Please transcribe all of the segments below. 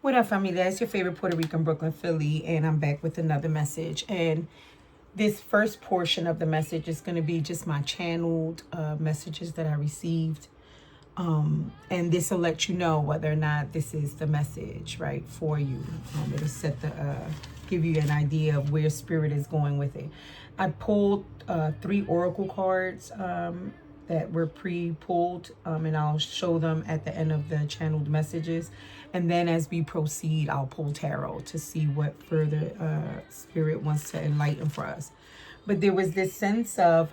What up, family? That's your favorite Puerto Rican, Brooklyn, Philly, and I'm back with another message. And this first portion of the message is going to be just my channeled messages that I received. And this will let you know whether or not this is the message, right, for you. It'll set give you an idea of where spirit is going with it. I pulled 3 oracle cards that were pre-pulled, and I'll show them at the end of the channeled messages. And then as we proceed, I'll pull tarot to see what further spirit wants to enlighten for us. But there was this sense of,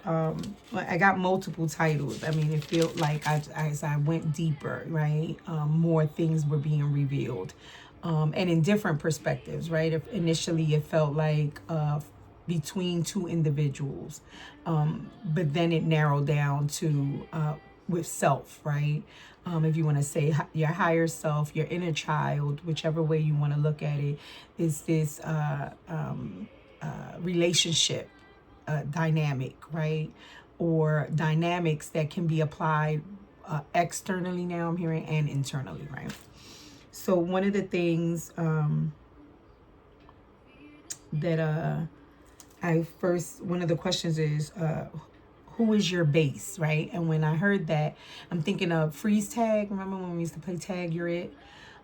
I got multiple titles. I mean, it felt like as I went deeper, right, more things were being revealed. And in different perspectives, right? Initially, it felt like between 2 individuals. But then it narrowed down to with self, right? If you want to say your higher self, your inner child, whichever way you want to look at it, is this relationship dynamic, right? Or dynamics that can be applied externally now, I'm hearing, and internally, right? So one of the things that one of the questions is, who is your base, right? And when I heard that, I'm thinking of freeze tag. Remember when we used to play tag, you're it?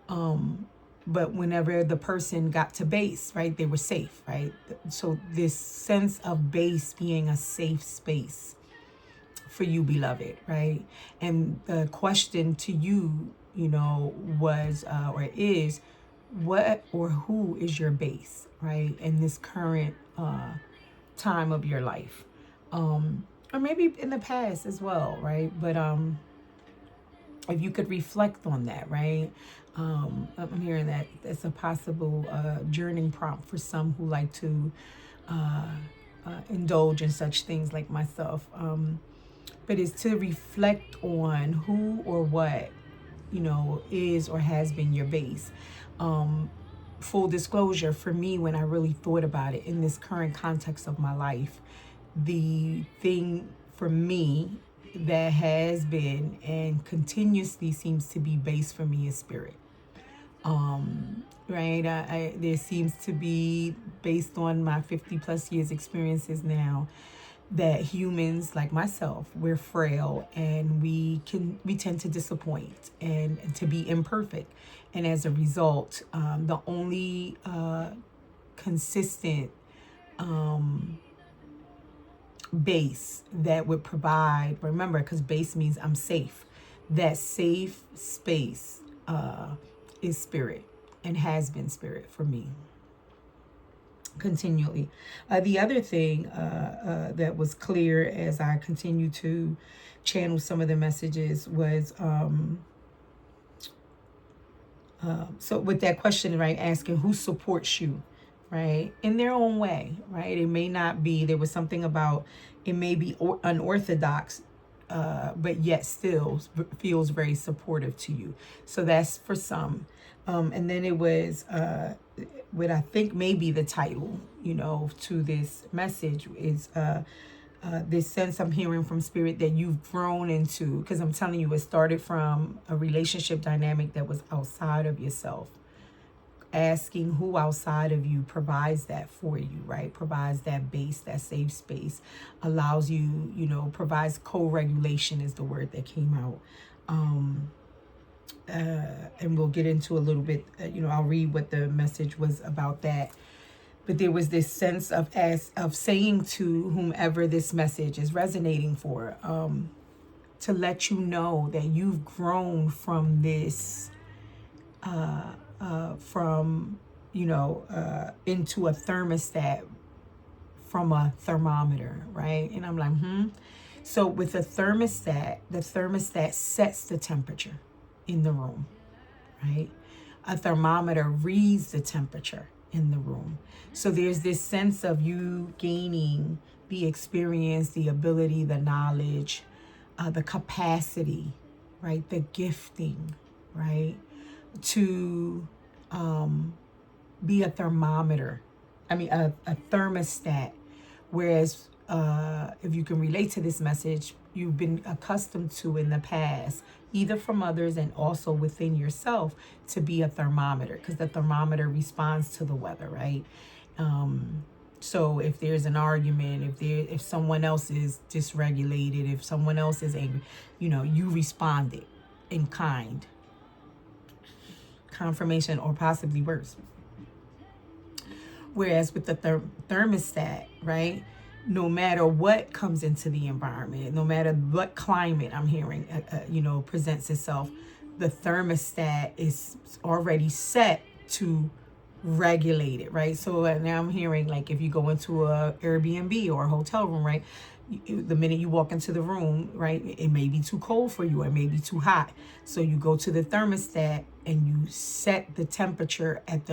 But whenever the person got to base, right, they were safe, right? So this sense of base being a safe space for you, beloved, right? And the question to you, was or is, what or who is your base, right, in this current time of your life, or maybe in the past as well, right? But if you could reflect on that, right? I'm hearing that it's a possible journeying prompt for some who like to indulge in such things like myself. But it's to reflect on who or what, is or has been your base. Full disclosure, for me, when I really thought about it in this current context of my life, the thing for me that has been and continuously seems to be base for me is spirit. Right? There seems to be, based on my 50 plus years experiences now, that humans like myself, we're frail and we tend to disappoint and to be imperfect. And as a result, the only consistent base that would provide, remember, because base means I'm safe, that safe space is spirit and has been spirit for me continually. The other thing that was clear as I continued to channel some of the messages was, so with that question, right, asking who supports you, right, in their own way, right? It may not be, there was something about, it may be unorthodox, but yet still feels very supportive to you. So that's for some. And then it was what I think may be the title, to this message is this sense I'm hearing from spirit that you've grown into, because I'm telling you, it started from a relationship dynamic that was outside of yourself. Asking who outside of you provides that for you, right? Provides that base, that safe space, allows you, provides co-regulation is the word that came out. And we'll get into a little bit, I'll read what the message was about that. But there was this sense of saying to whomever this message is resonating for, to let you know that you've grown from this, into a thermostat from a thermometer, right? And I'm like, So with a thermostat, the thermostat sets the temperature in the room, right? A thermometer reads the temperature in the room. So there's this sense of you gaining the experience, the ability, the knowledge, the capacity, right? The gifting, right? To be a thermometer. A thermostat. Whereas if you can relate to this message, you've been accustomed to in the past either from others and also within yourself, to be a thermometer, because the thermometer responds to the weather, right? So if there's an argument, if someone else is dysregulated, if someone else is angry, you responded in kind, confirmation, or possibly worse. Whereas with the thermostat, right, no matter what comes into the environment, no matter what climate I'm hearing, presents itself, the thermostat is already set to regulate it, right? So now I'm hearing, like, if you go into a Airbnb or a hotel room, right, the minute you walk into the room, right, it may be too cold for you, or it may be too hot. So you go to the thermostat and you set the temperature at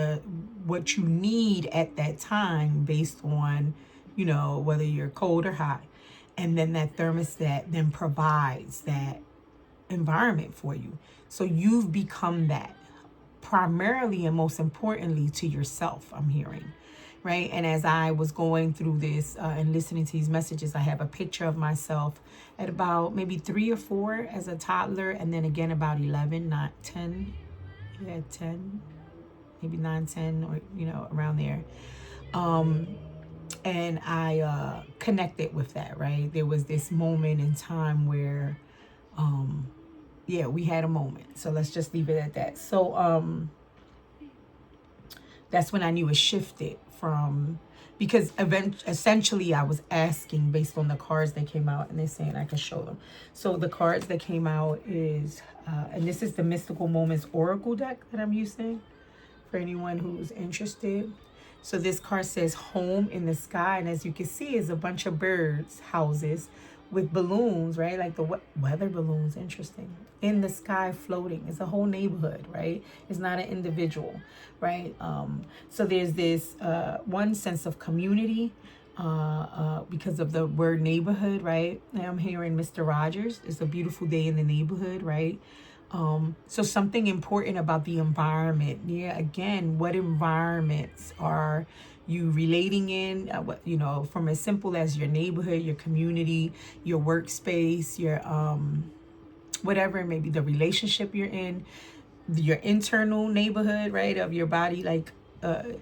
what you need at that time, based on, whether you're cold or hot. And then that thermostat then provides that environment for you. So you've become that, primarily and most importantly, to yourself, I'm hearing. Right. And as I was going through this and listening to these messages, I have a picture of myself at about maybe 3 or 4 as a toddler. And then again, about 11, not 10. Yeah, 10, maybe 9, 10, or, around there. And I connected with that. Right. There was this moment in time where, we had a moment. So let's just leave it at that. So that's when I knew it shifted from, because essentially I was asking based on the cards that came out, and they're saying I can show them. So the cards that came out is, and this is the Mystical Moments Oracle deck that I'm using for anyone who's interested. So this card says home in the sky, and as you can see, is a bunch of birds, houses with balloons, right? Like the weather balloons, interesting, in the sky floating. It's a whole neighborhood, right? It's not an individual, right? So there's this one sense of community because of the word neighborhood, right? Now I'm hearing Mr. Rogers. It's a beautiful day in the neighborhood, right? So something important about the environment. Yeah, again, what environments are you relating in? From as simple as your neighborhood, your community, your workspace, your whatever it may be, the relationship you're in, your internal neighborhood, right, of your body. Like,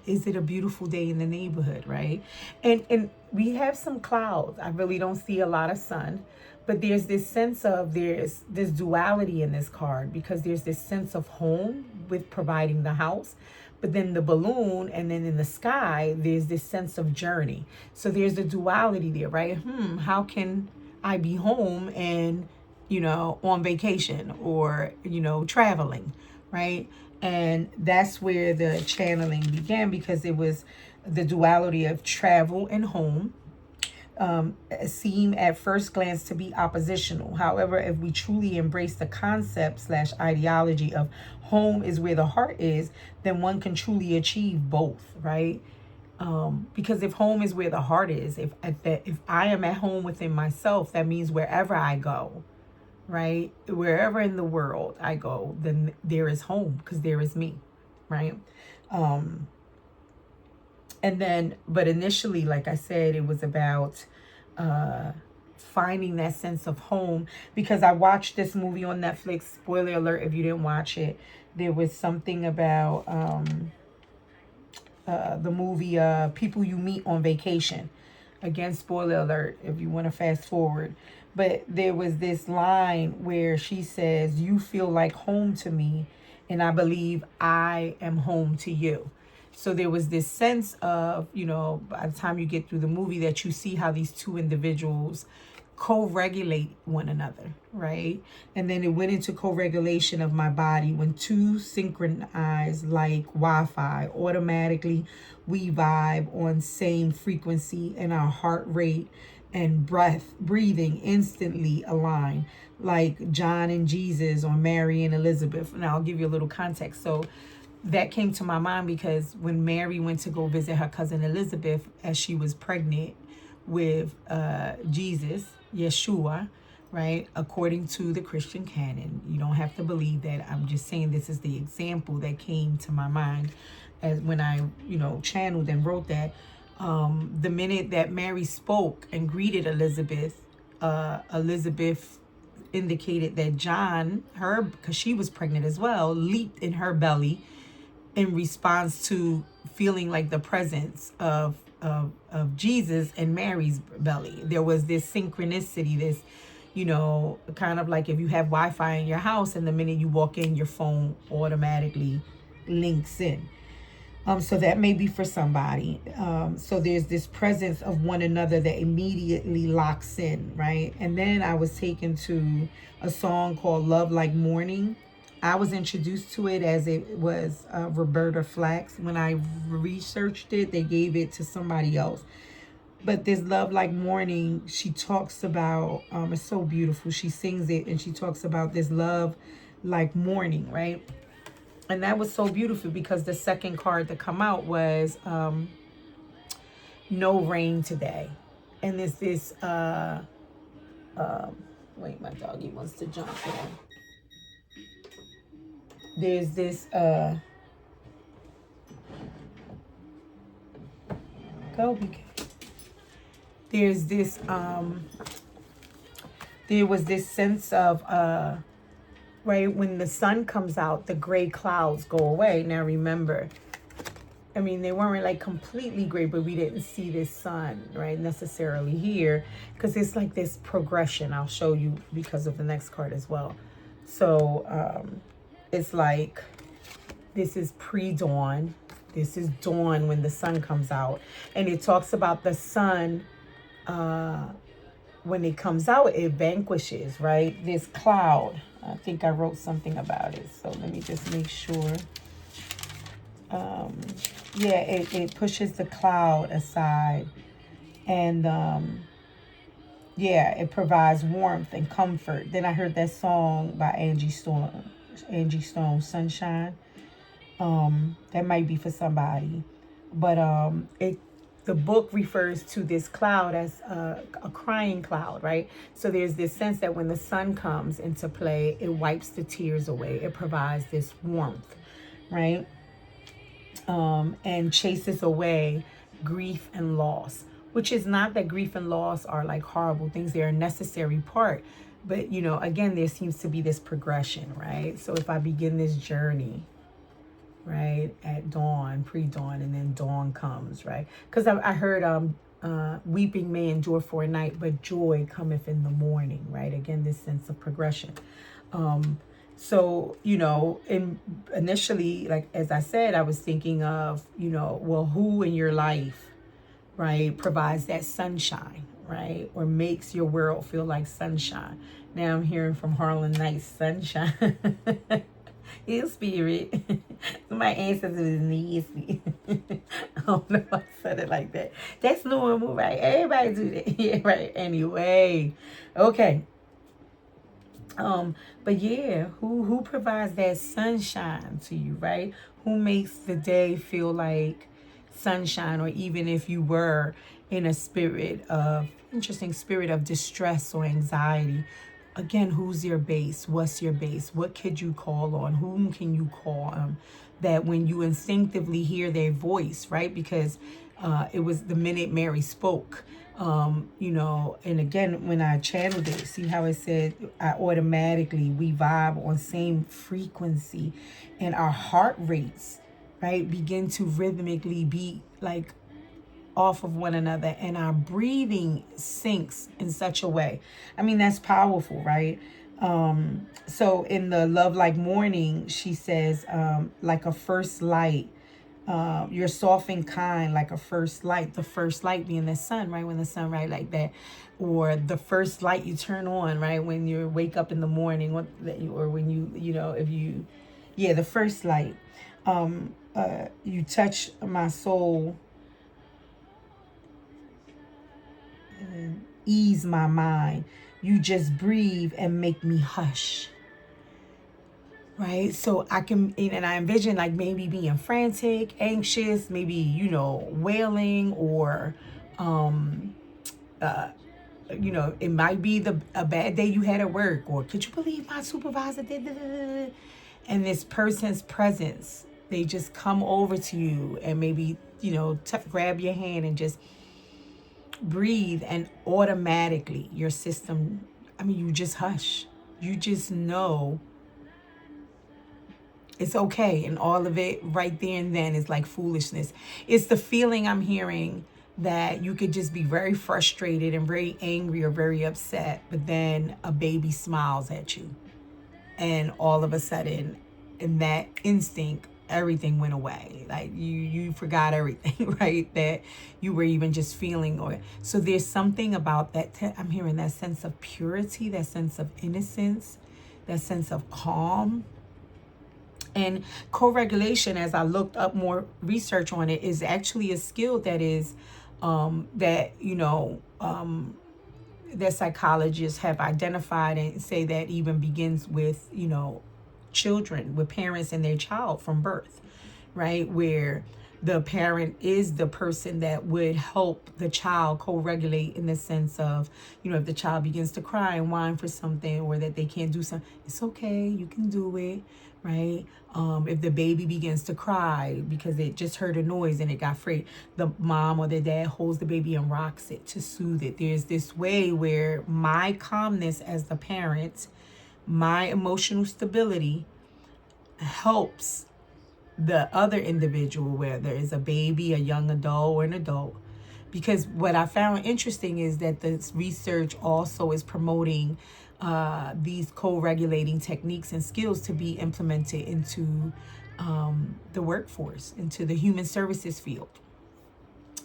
is it a beautiful day in the neighborhood, right? And we have some clouds. I really don't see a lot of sun. But there's this sense of, there's this duality in this card, because there's this sense of home with providing the house. But then the balloon, and then in the sky, there's this sense of journey. So there's a duality there, right? How can I be home and, on vacation, or, traveling, right? And that's where the channeling began, because it was the duality of travel and home. Seem at first glance to be oppositional. However, if we truly embrace the concept / ideology of home is where the heart is, then one can truly achieve both, right? Because if home is where the heart is, if I am at home within myself, that means wherever I go, right? Wherever in the world I go, then there is home, because there is me, right? And then, but initially, like I said, it was about finding that sense of home, because I watched this movie on Netflix. Spoiler alert if you didn't watch it. There was something about the movie People You Meet on Vacation. Again, spoiler alert if you want to fast forward. But there was this line where she says, "You feel like home to me, and I believe I am home to you." So there was this sense of, by the time you get through the movie, that you see how these two individuals co-regulate one another, right? And then it went into co-regulation of my body when two synchronize like Wi-Fi. Automatically, we vibe on same frequency, and our heart rate and breathing instantly align, like John and Jesus, or Mary and Elizabeth. And I'll give you a little context. So that came to my mind because when Mary went to go visit her cousin Elizabeth as she was pregnant with Jesus, Yeshua, right? According to the Christian canon, you don't have to believe that. I'm just saying this is the example that came to my mind as when I, channeled and wrote that. The minute that Mary spoke and greeted Elizabeth, Elizabeth indicated that John, her, because she was pregnant as well, leaped in her belly in response to feeling like the presence of Jesus in Mary's belly. There was this synchronicity, this, kind of like if you have Wi-Fi in your house and the minute you walk in, your phone automatically links in. So that may be for somebody. So there's this presence of one another that immediately locks in, right? And then I was taken to a song called Love Like Morning. I was introduced to it as it was Roberta Flack's. When I researched it, they gave it to somebody else. But this Love Like Morning, she talks about, it's so beautiful. She sings it and she talks about this love like morning, right? And that was so beautiful because the second card to come out was no rain today. And there's this, wait, my doggy wants to jump in. There's this, go BK. There's this, there was this sense of, right, when the sun comes out, the gray clouds go away. Now remember, I mean, they weren't like completely gray, but we didn't see this sun, right, necessarily here, because it's like this progression. I'll show you because of the next card as well. So it's like this is pre-dawn. This is dawn when the sun comes out. And it talks about the sun, when it comes out, it vanquishes, right? This cloud. I think I wrote something about it. So let me just make sure. Yeah, it pushes the cloud aside. And yeah, it provides warmth and comfort. Then I heard that song by Angie Stone, Sunshine. That might be for somebody. But the book refers to this cloud as a crying cloud, right? So there's this sense that when the sun comes into play, it wipes the tears away. It provides this warmth, right? And chases away grief and loss, which is not that grief and loss are like horrible things. They're a necessary part. But, again, there seems to be this progression, right? So if I begin this journey, right, at dawn, pre-dawn, and then dawn comes, right? Because I heard weeping may endure for a night, but joy cometh in the morning, right? Again, this sense of progression. So, initially, like, as I said, I was thinking of, well, who in your life, right, provides that sunshine, right, or makes your world feel like sunshine. Now I'm hearing from Harlan Knight's Sunshine. His spirit. My ancestors is nasty. I don't know if I said it like that. That's normal, right? Everybody do that. Yeah, right. Anyway. Okay. But yeah, who provides that sunshine to you, right? Who makes the day feel like sunshine, or even if you were in a spirit of distress or anxiety. Again, who's your base? What's your base? What could you call on? Whom can you call on? That when you instinctively hear their voice, right? Because it was the minute Mary spoke, and again, when I channeled it, see how it said, we vibe on same frequency, and our heart rates, right, begin to rhythmically beat like off of one another, and our breathing syncs in such a way. I mean, that's powerful, right? So in the Love Like Morning, she says, like a first light, you're soft and kind like a first light, the first light being the sun, right? When the sun, right, like that, or the first light you turn on, right, when you wake up in the morning, or when the first light. You touch my soul and ease my mind. You just breathe and make me hush. Right? So I envision like maybe being frantic, anxious, maybe, wailing, or, it might be a bad day you had at work, or could you believe my supervisor did this? And this person's presence, they just come over to you and maybe, grab your hand and just breathe, and automatically your system, you just hush. you just know it's okay. And all of it right there and then is like foolishness. It's the feeling I'm hearing that you could just be very frustrated and very angry or very upset, but then a baby smiles at you. And all of a sudden, in that instinct, everything went away. Like you forgot everything, right? That you were even just feeling. Or so there's something about that. I'm hearing that sense of purity, that sense of innocence, that sense of calm. And co-regulation, as I looked up more research on it, is actually a skill that is that psychologists have identified and say that even begins with, children, with parents and their child from birth, right? Where the parent is the person that would help the child co-regulate in the sense of, if the child begins to cry and whine for something, or that they can't do something, it's okay, you can do it, right? If the baby begins to cry because it just heard a noise and it got afraid, the mom or the dad holds the baby and rocks it to soothe it. There's this way where my calmness as the parent, my emotional stability helps the other individual, whether it's a baby, a young adult, or an adult. Because what I found interesting is that this research also is promoting these co-regulating techniques and skills to be implemented into the workforce, into the human services field,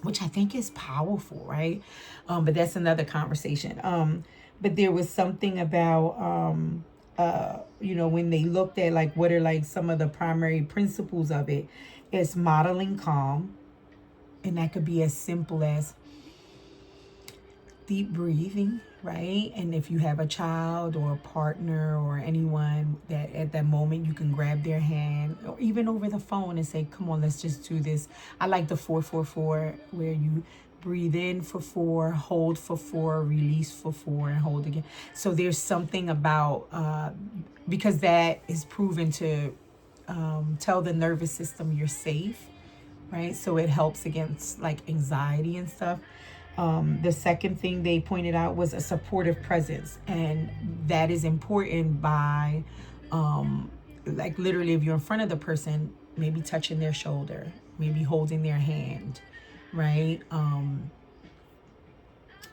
which I think is powerful, right? But that's another conversation. But there was something about, when they looked at like what are like some of the primary principles of it, it's modeling calm. And that could be as simple as deep breathing, right? And if you have a child or a partner or anyone that at that moment you can grab their hand, or even over the phone and say, come on, let's just do this. I like the 4-4-4, where you breathe in for 4, hold for 4, release for 4, and hold again. So there's something about, because that is proven to tell the nervous system you're safe, right? So it helps against like anxiety and stuff. The second thing they pointed out was a supportive presence. And that is important by, like literally if you're in front of the person, maybe touching their shoulder, maybe holding their hand, right?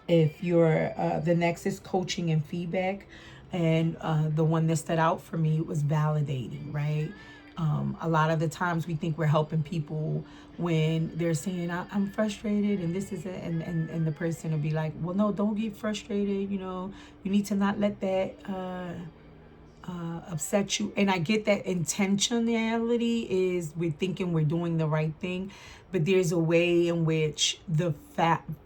If you're, the next is coaching and feedback. And the one that stood out for me was validating, right? A lot of the times we think we're helping people when they're saying, I'm frustrated and this is it. And the person will be like, well, no, don't get frustrated. You need to not let that upset you. And I get that intentionality is we're thinking we're doing the right thing, but there's a way in which the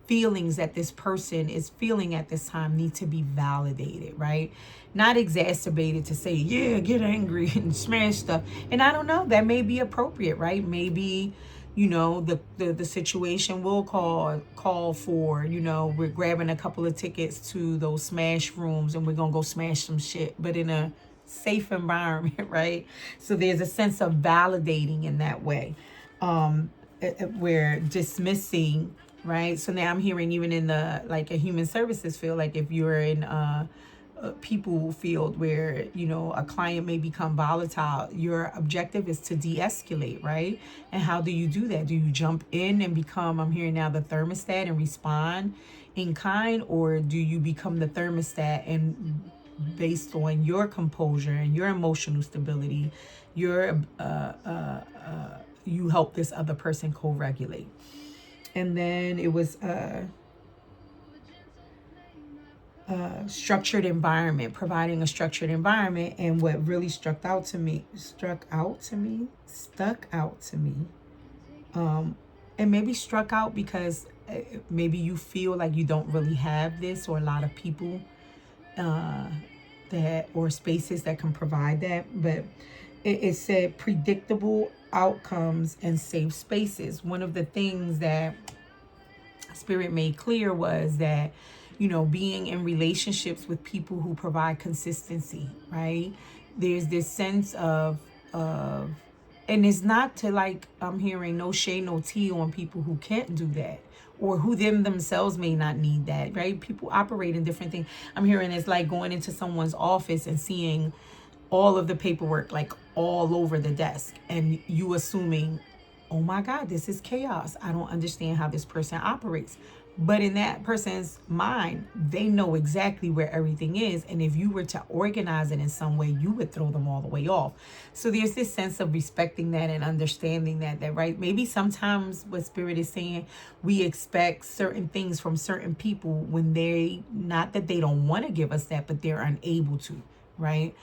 feelings that this person is feeling at this time need to be validated, right? Not exacerbated to say, yeah, get angry and smash stuff. And I don't know, that may be appropriate, right? Maybe the situation will call for, we're grabbing a couple of tickets to those smash rooms and we're gonna go smash some shit, but in a safe environment, right? So there's a sense of validating in that way. We're dismissing, right? So now I'm hearing even in the like a human services field, like if you're in a people field where a client may become volatile, your objective is to de-escalate, right? And how do you do that? Do you jump in and become, I'm hearing now, the thermostat and respond in kind, or do you become the thermostat and based on your composure and your emotional stability, you help this other person co-regulate? And then it was structured environment, providing a structured environment. And what really stuck out to me, and maybe struck out because maybe you feel like you don't really have this, or a lot of people that, or spaces that can provide that. But it said predictable outcomes and safe spaces. One of the things that Spirit made clear was that being in relationships with people who provide consistency, right? There's this sense of, and it's not to like, I'm hearing no shade, no tea on people who can't do that, or who themselves may not need that, right? People operate in different things. I'm hearing it's like going into someone's office and seeing all of the paperwork like all over the desk, and you assuming, oh my God, this is chaos. I don't understand how this person operates. But in that person's mind, they know exactly where everything is. And if you were to organize it in some way, you would throw them all the way off. So there's this sense of respecting that and understanding that right? Maybe sometimes what Spirit is saying, we expect certain things from certain people when they, not that they don't want to give us that, but they're unable to, right?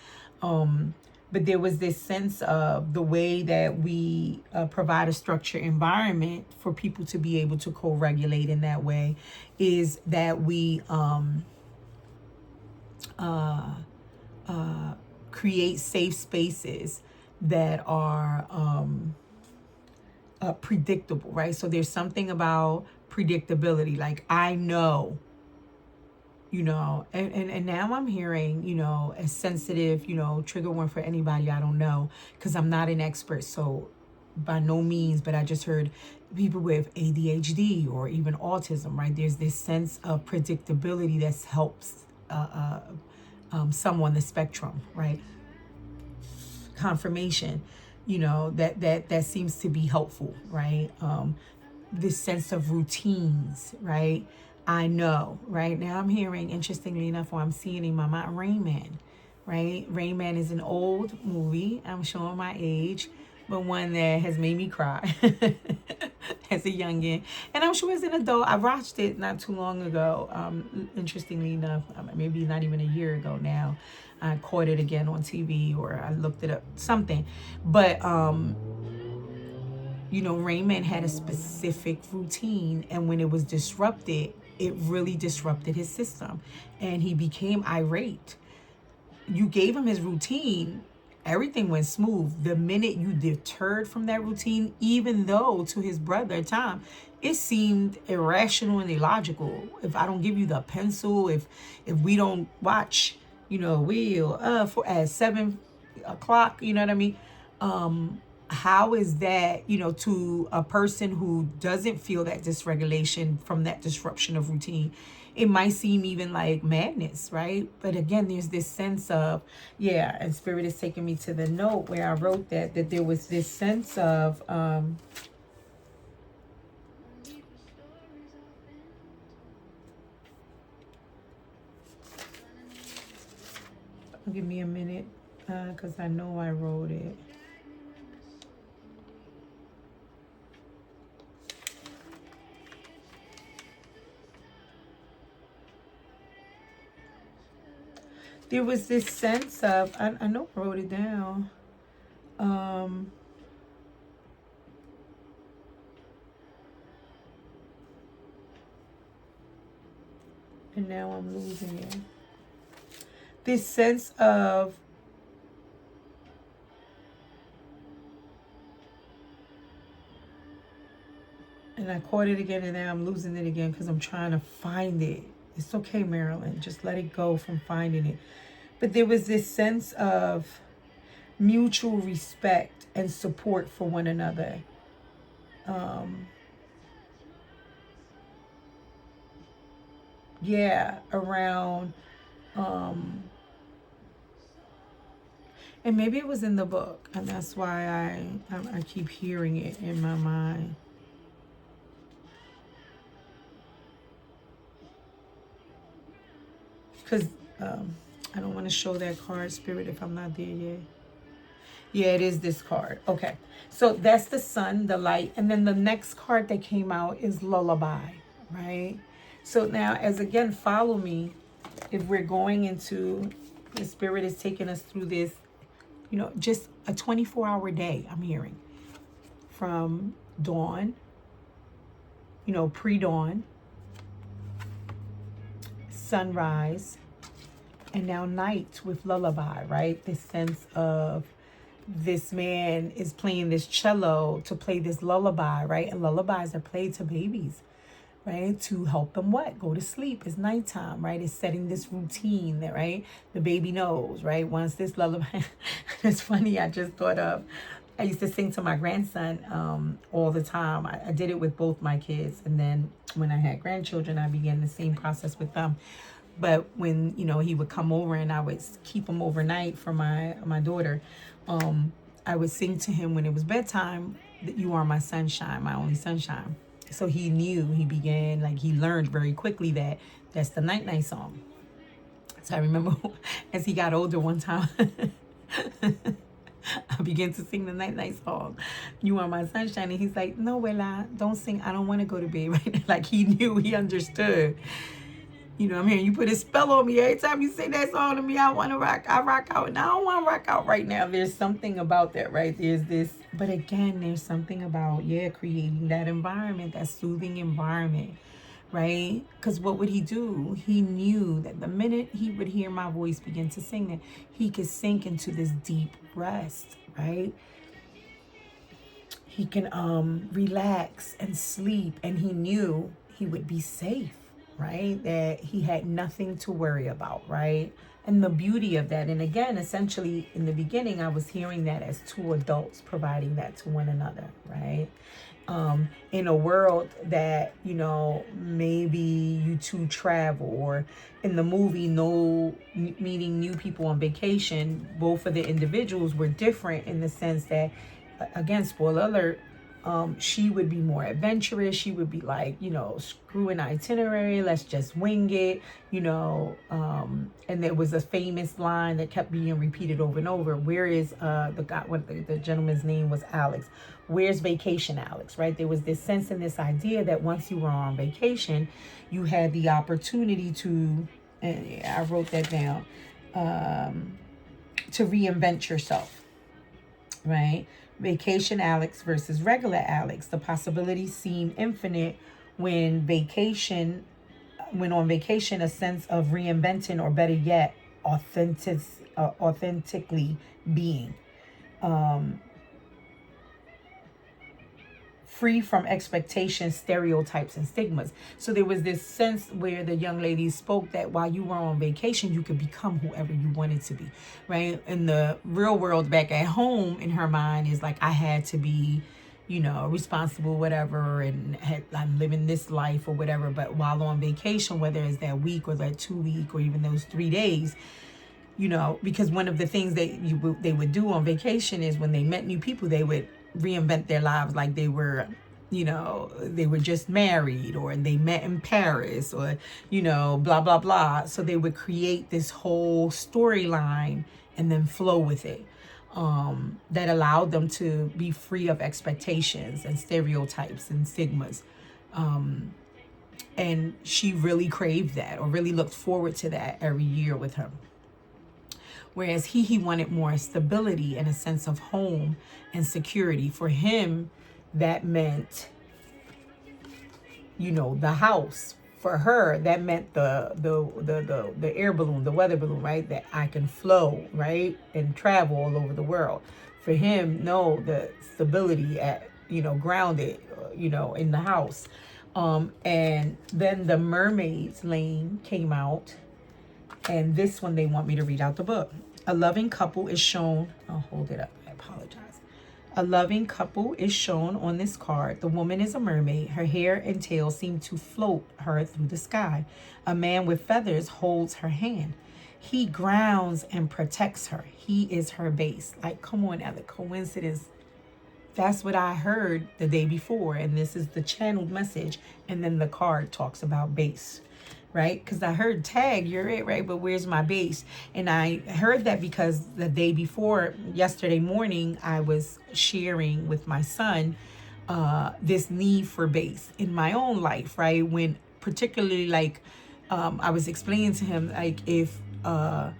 But there was this sense of the way that we provide a structured environment for people to be able to co-regulate in that way is that we create safe spaces that are predictable, right? So there's something about predictability. Like, I know, and now I'm hearing, a sensitive, trigger one for anybody I don't know, because I'm not an expert. So by no means, but I just heard people with ADHD or even autism, right? There's this sense of predictability that helps some on the spectrum, right? Confirmation, that seems to be helpful, right? This sense of routines, right? I know, right? Now I'm hearing, interestingly enough, or I'm seeing in my mind, Rain Man, right? Rain Man is an old movie. I'm showing my age, but one that has made me cry as a youngin. And I'm sure as an adult, I watched it not too long ago. Interestingly enough, maybe not even a year ago now. I caught it again on TV, or I looked it up, something. But Rain Man had a specific routine, and when it was disrupted, it really disrupted his system, and he became irate. You gave him his routine, everything went smooth. The minute you deterred from that routine, even though to his brother Tom, it seemed irrational and illogical. If I don't give you the pencil, if we don't watch, for at 7 o'clock, you know what I mean? How is that, to a person who doesn't feel that dysregulation from that disruption of routine? It might seem even like madness, right? But again, there's this sense of, and Spirit is taking me to the note where I wrote that there was this sense of, give me a minute, because I know I wrote it. There was this sense of, I know I wrote it down. And now I'm losing it. This sense of, and I caught it again, and now I'm losing it again because I'm trying to find it. It's okay, Marilyn. Just let it go from finding it. But there was this sense of mutual respect and support for one another. Around, and maybe it was in the book, and that's why I keep hearing it in my mind. Because I don't want to show that card, Spirit, if I'm not there yet. Yeah, it is this card. Okay. So that's the sun, the light. And then the next card that came out is lullaby, right? So now, as again, follow me. If we're going into, the Spirit is taking us through this, just a 24-hour day, I'm hearing. From dawn, pre-dawn, sunrise, and now night with lullaby, right? This sense of this man is playing this cello to play this lullaby, right? And lullabies are played to babies, right? To help them go to sleep. It's nighttime, right? It's setting this routine that, right? The baby knows, right? Once this lullaby, it's funny, I just thought of I used to sing to my grandson all the time. I did it with both my kids. And then when I had grandchildren, I began the same process with them. But when, he would come over and I would keep him overnight for my daughter, I would sing to him when it was bedtime that you are my sunshine, my only sunshine. So he knew, he learned very quickly that that's the night song. So I remember as he got older one time, I began to sing the night song, You Are My Sunshine. And he's like, no, Wella, don't sing. I don't want to go to bed right now. Like he knew, he understood. I'm hearing you put a spell on me. Every time you sing that song to me, I want to rock. I rock out. And I don't want to rock out right now. There's something about that, right? There's this. But again, there's something about, creating that environment, that soothing environment, right? Because what would he do? He knew that the minute he would hear my voice begin to sing it, he could sink into this deep rest, right? He can relax and sleep. And he knew he would be safe. Right? That he had nothing to worry about, right? And the beauty of that. And again, essentially in the beginning, I was hearing that as two adults providing that to one another, right? In a world that, maybe you two travel, or in the movie, meeting new people on vacation, both of the individuals were different in the sense that, again, spoiler alert, she would be more adventurous. She would be like, screw an itinerary, let's just wing it, and there was a famous line that kept being repeated over and over. Where is the gentleman's name was Alex. Where's vacation, Alex, right? There was this sense and this idea that once you were on vacation, you had the opportunity to, and I wrote that down, to reinvent yourself, right? Vacation Alex versus regular Alex. The possibilities seem infinite when on vacation, a sense of reinventing, or better yet, authentically being. Free from expectations, stereotypes, and stigmas. So there was this sense where the young lady spoke that while you were on vacation, you could become whoever you wanted to be, right? In the real world back at home, in her mind, is like, I had to be, responsible, whatever, and I'm living this life or whatever. But while on vacation, whether it's that week or that 2 week or even those 3 days, because one of the things that they would do on vacation is when they met new people, they would reinvent their lives like they were, they were just married, or they met in Paris, or, blah, blah, blah. So they would create this whole storyline and then flow with it, that allowed them to be free of expectations and stereotypes and stigmas. And she really craved that, or really looked forward to that every year with him. Whereas he wanted more stability and a sense of home and security. For him, that meant, the house. For her, that meant the air balloon, the weather balloon, right? That I can flow, right? And travel all over the world. For him, no, the stability at, grounded, in the house. And then the mermaid's lane came out. And this one, they want me to read out the book. A loving couple is shown. I'll hold it up. I apologize. A loving couple is shown on this card. The woman is a mermaid. Her hair and tail seem to float her through the sky. A man with feathers holds her hand. He grounds and protects her. He is her base. Like, come on now, the coincidence. That's what I heard the day before. And this is the channeled message. And then the card talks about base. Right? Because I heard tag, you're it, right? But where's my base? And I heard that because the day before, yesterday morning, I was sharing with my son this need for base in my own life, right? When particularly I was explaining to him, like, if, and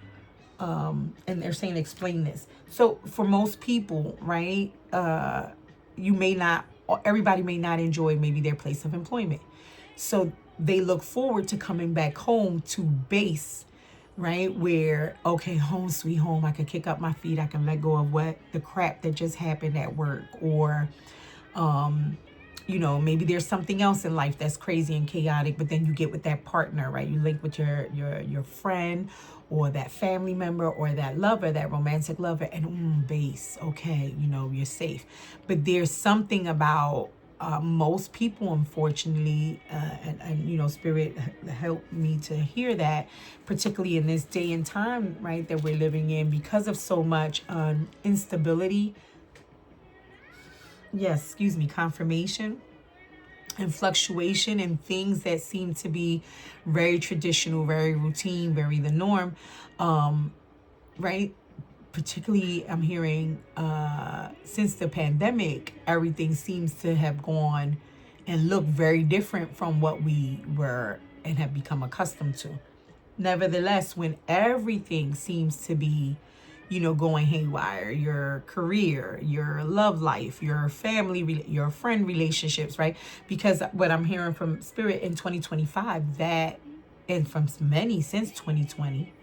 they're saying, explain this. So for most people, right, everybody may not enjoy maybe their place of employment. So they look forward to coming back home to base, right? Where, okay, home sweet home, I can kick up my feet, I can let go of the crap that just happened at work, or you know, maybe there's something else in life that's crazy and chaotic, but then you get with that partner, right? You link with your friend or that family member or that lover, that romantic lover, and base, okay, you know, you're safe. But there's something about most people, unfortunately, and you know, Spirit helped me to hear that, particularly in this day and time, right, that we're living in, because of so much instability. Yes, excuse me, confirmation and fluctuation and things that seem to be very traditional, very routine, very the norm, right? Particularly, I'm hearing since the pandemic, everything seems to have gone and look very different from what we were and have become accustomed to. Nevertheless, when everything seems to be, you know, going haywire, your career, your love life, your family, your friend relationships, right? Because what I'm hearing from Spirit in 2025, that, and from many since 2020,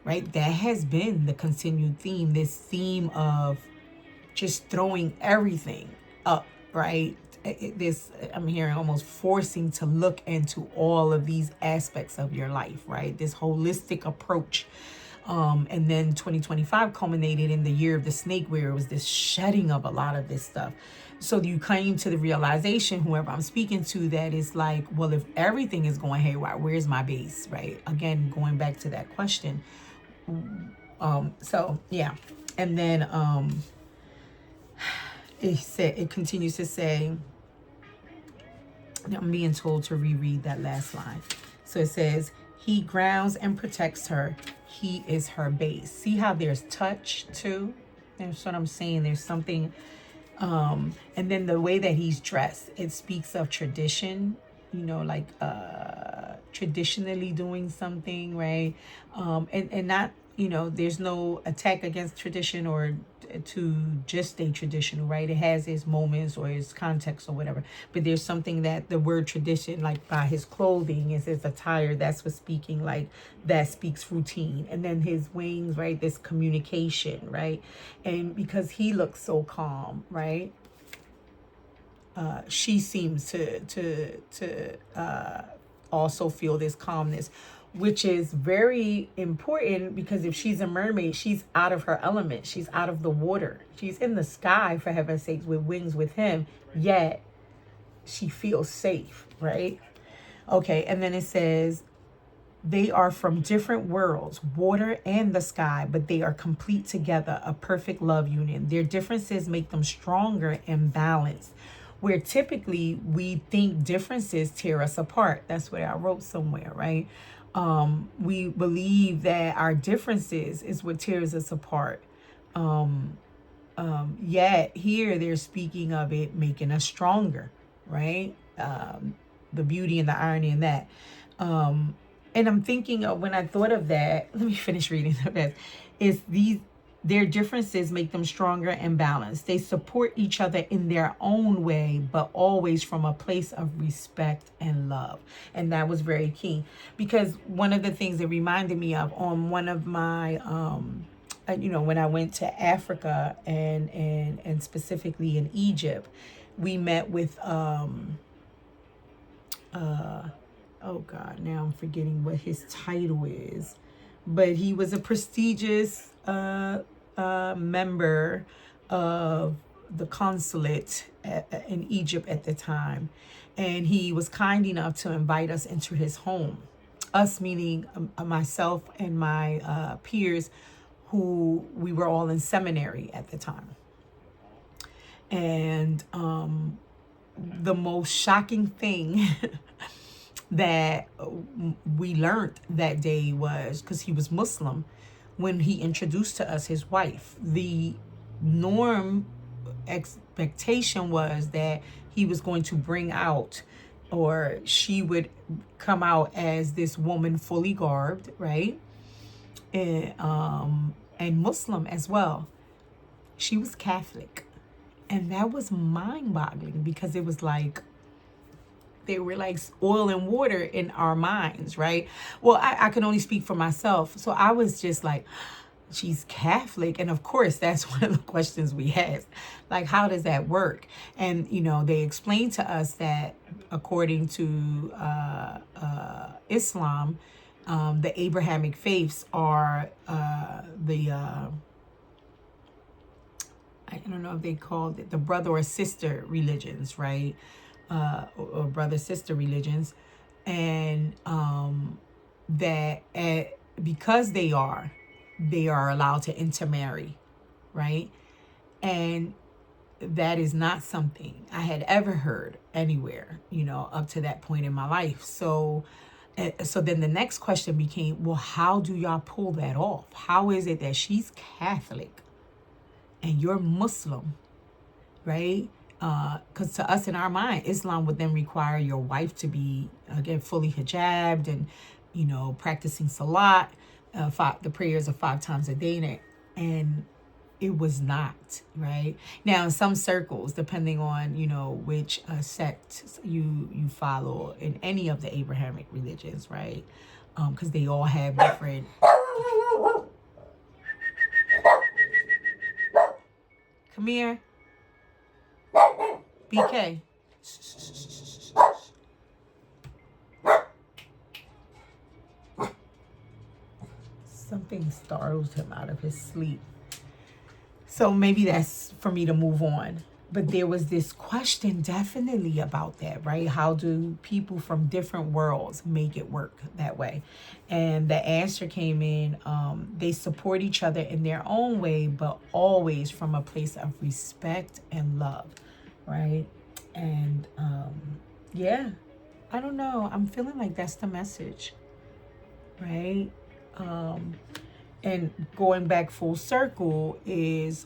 right, that has been the continued theme, this theme of just throwing everything up, right? This, I'm hearing, almost forcing to look into all of these aspects of your life, right? This holistic approach. And then 2025 culminated in the year of the snake, where it was this shedding of a lot of this stuff. So you came to the realization, whoever I'm speaking to, that is like, well, if everything is going haywire, where's my base, right? Again, going back to that question. So yeah. And then it continues to say, I'm being told to reread that last line. So it says, he grounds and protects her. He is her base. See how there's touch too? That's what I'm saying. There's something. And then the way that he's dressed, it speaks of tradition, you know, like traditionally doing something, right? And not, you know, there's no attack against tradition or to just stay traditional, right? It has its moments or its context or whatever. But there's something that the word tradition, like by his clothing, is his attire, that's what speaking, like that speaks routine. And then his wings, right? This communication, right? And because he looks so calm, right? She seems to also feel this calmness, which is very important, because if she's a mermaid, she's out of her element. She's out of the water. She's in the sky, for heaven's sakes, with wings with him, yet she feels safe, right? Okay, and then it says, they are from different worlds, water and the sky, but they are complete together, a perfect love union. Their differences make them stronger and balanced, where typically we think differences tear us apart. That's what I wrote somewhere, right? We believe that our differences is what tears us apart. Yet here they're speaking of it making us stronger, right? The beauty and the irony in that. And I'm thinking of, when I thought of that, let me finish reading the rest. Is their differences make them stronger and balanced. They support each other in their own way, but always from a place of respect and love. And that was very key, because one of the things it reminded me of on one of my, you know, when I went to Africa and specifically in Egypt, we met with, oh God, now I'm forgetting what his title is, but he was a prestigious member of the consulate in Egypt at the time. And he was kind enough to invite us into his home. Us meaning myself and my peers, who we were all in seminary at the time. And the most shocking thing that we learned that day was, because he was Muslim, when he introduced to us his wife, the norm expectation was that he was going to bring out, or she would come out as this woman fully garbed, right? And Muslim as well. She was Catholic. And that was mind-boggling, because it was like, they were like oil and water in our minds, right? Well, I can only speak for myself. So I was just like, she's Catholic. And of course, that's one of the questions we ask. Like, how does that work? And, they explained to us that according to Islam, the Abrahamic faiths are I don't know if they called it the brother or sister religions, right? Or brother sister religions. And that because they are allowed to intermarry, right? And that is not something I had ever heard anywhere, up to that point in my life. So then the next question became, well, how do y'all pull that off? How is it that she's Catholic and you're Muslim, right? Because to us in our mind, Islam would then require your wife to be, again, fully hijabbed and, practicing salat, the prayers of 5 times a day. And it was not, right? Now, in some circles, depending on, which sect you follow in any of the Abrahamic religions, right? Because they all have different... Come here. BK. Something startles him out of his sleep. So maybe that's for me to move on. But there was this question definitely about that, right? How do people from different worlds make it work that way? And the answer came in, they support each other in their own way, but always from a place of respect and love, right? And yeah, I don't know. I'm feeling like that's the message, right? And going back full circle is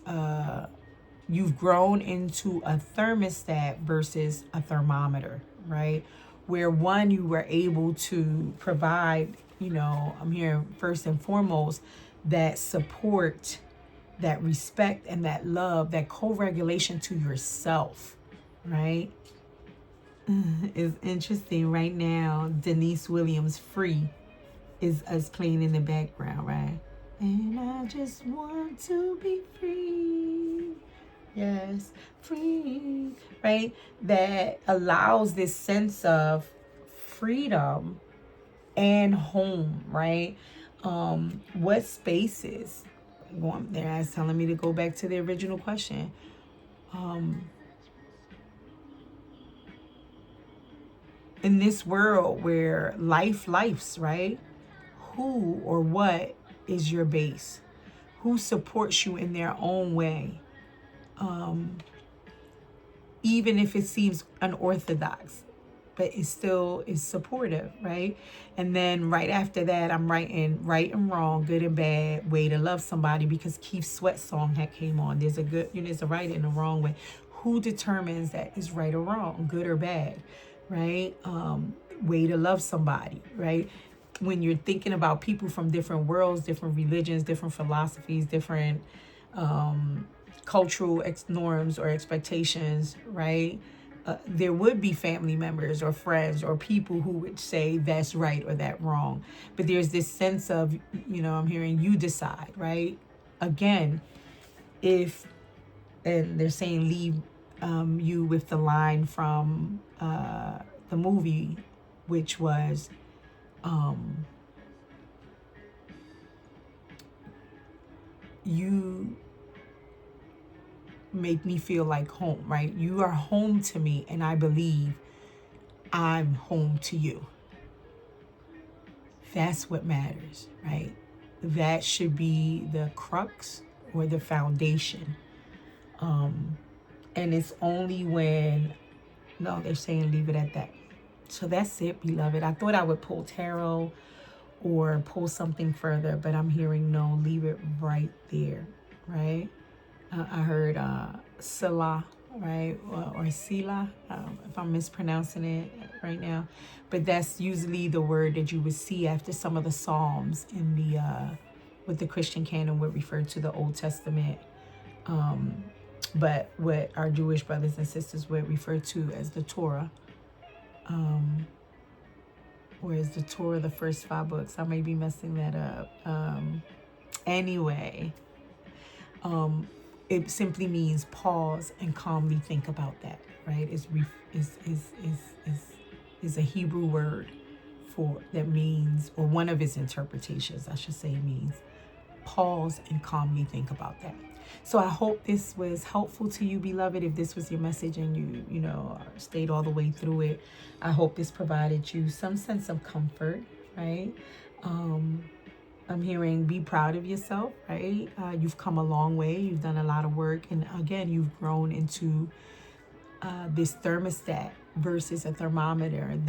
you've grown into a thermostat versus a thermometer, right? Where one, you were able to provide, I'm here first and foremost, that support, that respect, and that love, that co-regulation to yourself, right? It's interesting right now. Denise Williams' Free is us playing in the background, right? And I just want to be free. Yes, free, right? That allows this sense of freedom and home, right? What spaces? Going there, I was telling me to go back to the original question. In this world where life's, right? Who or what is your base? Who supports you in their own way? Even if it seems unorthodox, but it still is supportive, right? And then right after that, I'm writing right and wrong, good and bad, way to love somebody, because Keith Sweat's song had came on. There's a good, there's a right and a wrong way. Who determines that is right or wrong, good or bad, right? Way to love somebody, right? When you're thinking about people from different worlds, different religions, different philosophies, different cultural norms or expectations, right? There would be family members or friends or people who would say that's right or that wrong. But there's this sense of, I'm hearing you decide, right? Again, and they're saying leave you with the line from the movie, which was, you make me feel like home, right? You are home to me, and I believe I'm home to you. That's what matters, right? That should be the crux or the foundation. And it's only when, no, they're saying leave it at that. So that's it, beloved. I thought I would pull tarot or pull something further, but I'm hearing no, leave it right there, right? I heard Sila, right? Or Sila, if I'm mispronouncing it right now. But that's usually the word that you would see after some of the Psalms in the, what the Christian canon would refer to the Old Testament. But what our Jewish brothers and sisters would refer to as the Torah. Or is the Torah the first 5 books? I may be messing that up. Anyway, it simply means pause and calmly think about that, right? Is a Hebrew word for that means, or one of its interpretations, I should say, means pause and calmly think about that. So I hope this was helpful to you, beloved. If this was your message and you know, stayed all the way through it, I hope this provided you some sense of comfort, right? I'm hearing be proud of yourself, right? You've come a long way. You've done a lot of work. And again, you've grown into this thermostat versus a thermometer.